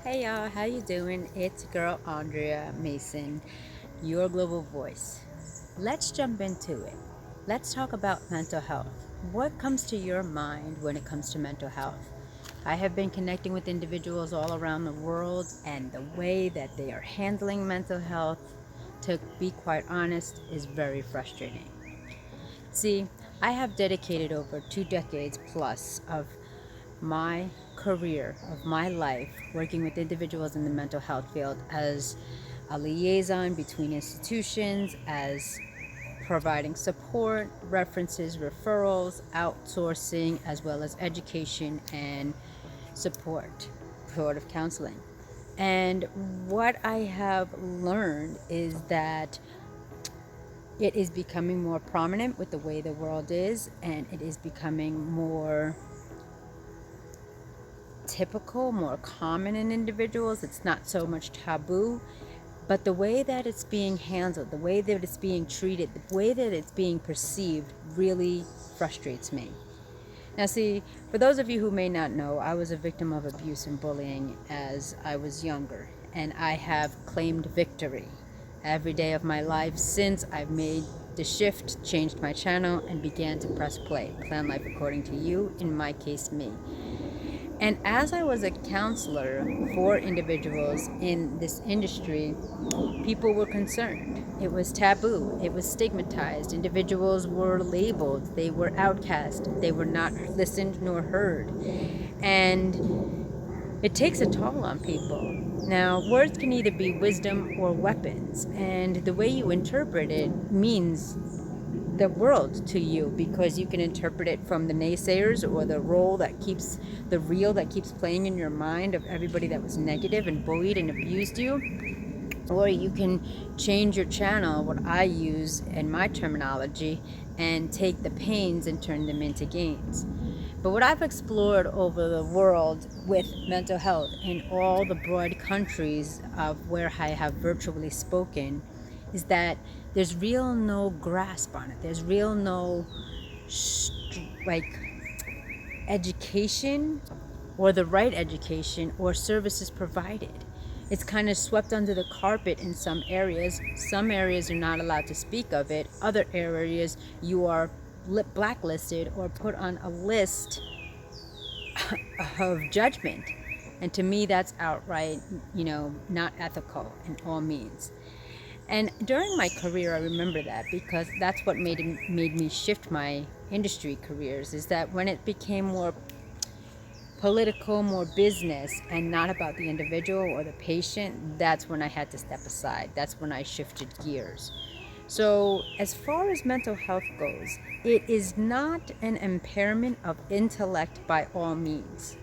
Hey y'all, how you doing? It's girl Andrea Mason, your global voice. Let's jump into it. Let's talk about mental health. What comes to your mind when it comes to mental health? I have been connecting with individuals all around the world, and the way that they are handling mental health, to be quite honest, is very frustrating. See, I have dedicated over 2 decades plus of my career, of my life, working with individuals in the mental health field as a liaison between institutions, as providing support, references, referrals, outsourcing, as well as education and supportive counseling. And what I have learned is that it is becoming more prominent with the way the world is, and it is becoming more typical, more common in individuals. It's not so much taboo, but the way that it's being handled, the way that it's being treated, the way that it's being perceived really frustrates me. Now, see, for those of you who may not know, I was a victim of abuse and bullying as I was younger, and I have claimed victory every day of my life since I've made the shift, changed my channel, and began to press play. Plan life according to you, in my case, me. And as I was a counselor for individuals in this industry, people were concerned. It was taboo. It was stigmatized. Individuals were labeled. They were outcast. They were not listened nor heard. And it takes a toll on people. Now, words can either be wisdom or weapons, and the way you interpret it means the world to you, because you can interpret it from the naysayers or the reel that keeps playing in your mind of everybody that was negative and bullied and abused you, or you can change your channel, what I use in my terminology, and take the pains and turn them into gains. But what I've explored over the world with mental health in all the broad countries of where I have virtually spoken is that there's real no grasp on it. There's real no like education, or the right education or services provided. It's kind of swept under the carpet in some areas. Some areas are not allowed to speak of it. Other areas you are blacklisted or put on a list of judgment. And to me, that's outright, not ethical in all means. And during my career, I remember that, because that's what made me shift my industry careers, is that when it became more political, more business, and not about the individual or the patient, that's when I had to step aside. That's when I shifted gears. So, as far as mental health goes, it is not an impairment of intellect by all means.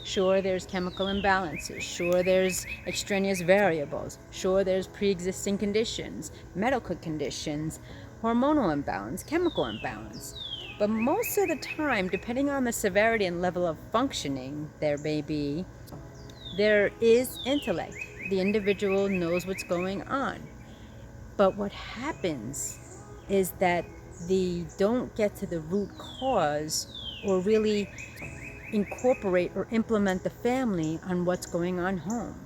Sure, there's chemical imbalances. Sure, there's extraneous variables. Sure, there's pre-existing conditions, medical conditions, hormonal imbalance, chemical imbalance. But most of the time, depending on the severity and level of functioning there may be, there is intellect. The individual knows what's going on. But what happens is that they don't get to the root cause, or really incorporate or implement the family on what's going on home.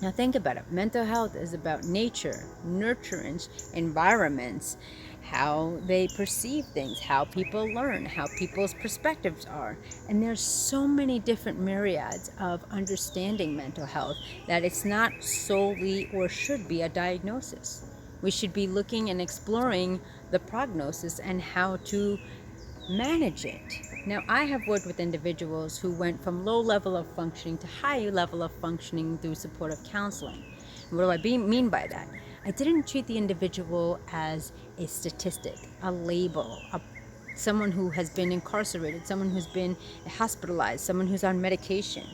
Now think about it. Mental health is about nature, nurturance, environments, how they perceive things, how people learn, how people's perspectives are. And there's so many different myriads of understanding mental health that it's not solely or should be a diagnosis. We should be looking and exploring the prognosis and how to manage it. Now, I have worked with individuals who went from low level of functioning to high level of functioning through supportive counseling. And what do I mean by that? I didn't treat the individual as a statistic, a label, someone who has been incarcerated, someone who's been hospitalized, someone who's on medication.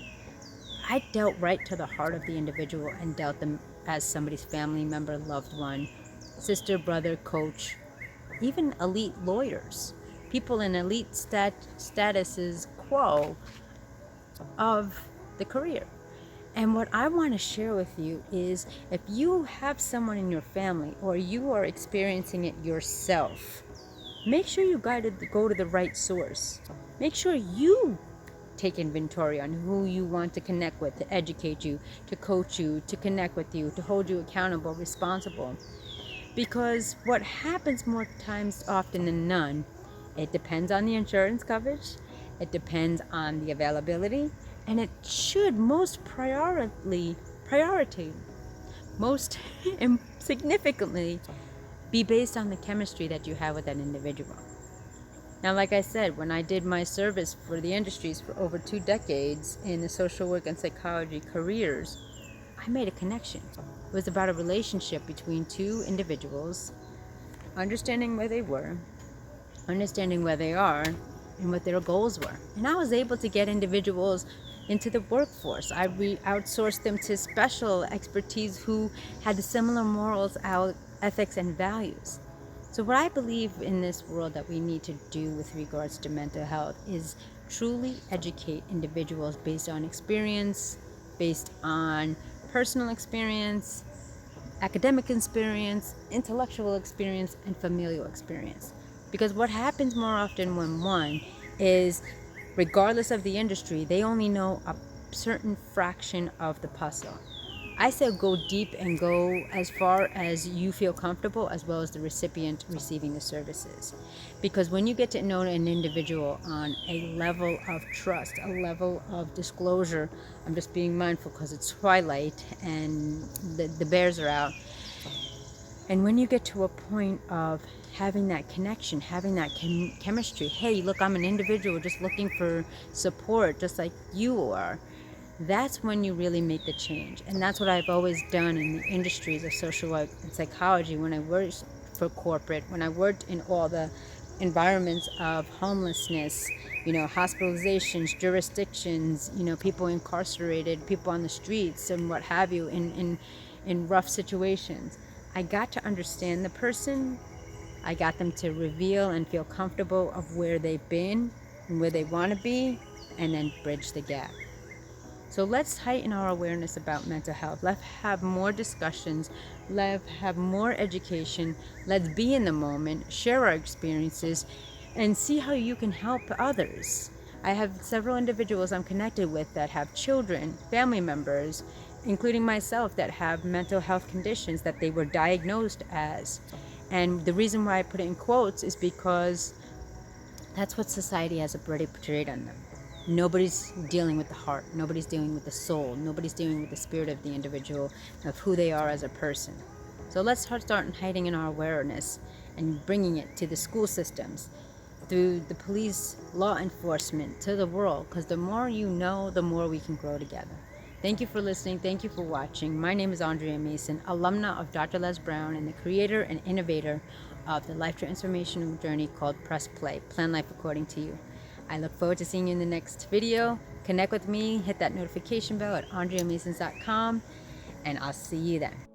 I dealt right to the heart of the individual and dealt them as somebody's family member, loved one, sister, brother, coach, even elite lawyers, people in elite statuses quo of the career. And what I want to share with you is, if you have someone in your family or you are experiencing it yourself, make sure you go to the right source. Make sure you take inventory on who you want to connect with, to educate you, to coach you, to connect with you, to hold you accountable, responsible. Because what happens more times often than none, it depends on the insurance coverage, it depends on the availability, and it should priority, most significantly, be based on the chemistry that you have with that individual. Now, like I said, when I did my service for the industries for over 2 decades in the social work and psychology careers, I made a connection. It was about a relationship between 2 individuals, understanding where they were, understanding where they are, and what their goals were. And I was able to get individuals into the workforce. I outsourced them to special expertise who had the similar morals, ethics, and values. So what I believe in this world that we need to do with regards to mental health is truly educate individuals based on experience, based on personal experience, academic experience, intellectual experience, and familial experience. Because what happens more often when one is, regardless of the industry, they only know a certain fraction of the puzzle. I say go deep and go as far as you feel comfortable, as well as the recipient receiving the services. Because when you get to know an individual on a level of trust, a level of disclosure, I'm just being mindful because it's twilight and the bears are out. And when you get to a point of having that connection, having that chemistry, hey, look, I'm an individual just looking for support, just like you are. That's when you really make the change. And that's what I've always done in the industries of social work and psychology. When I worked for corporate, when I worked in all the environments of homelessness, hospitalizations, jurisdictions, people incarcerated, people on the streets and what have you, in rough situations, I got to understand the person. I got them to reveal and feel comfortable of where they've been and where they want to be, and then bridge the gap. So let's heighten our awareness about mental health. Let's have more discussions. Let's have more education. Let's be in the moment, share our experiences, and see how you can help others. I have several individuals I'm connected with that have children, family members, including myself, that have mental health conditions that they were diagnosed as. And the reason why I put it in quotes is because that's what society has already portrayed on them. Nobody's dealing with the heart. Nobody's dealing with the soul. Nobody's dealing with the spirit of the individual, of who they are as a person. So let's start heightening our awareness and bringing it to the school systems, through the police, law enforcement, to the world. Because the more you know, the more we can grow together. Thank you for listening. Thank you for watching. My name is Andrea Mason, alumna of Dr. Les Brown and the creator and innovator of the life transformational journey called Press Play, Plan Life According to You. I look forward to seeing you in the next video. Connect with me, hit that notification bell at andreamasons.com, and I'll see you then.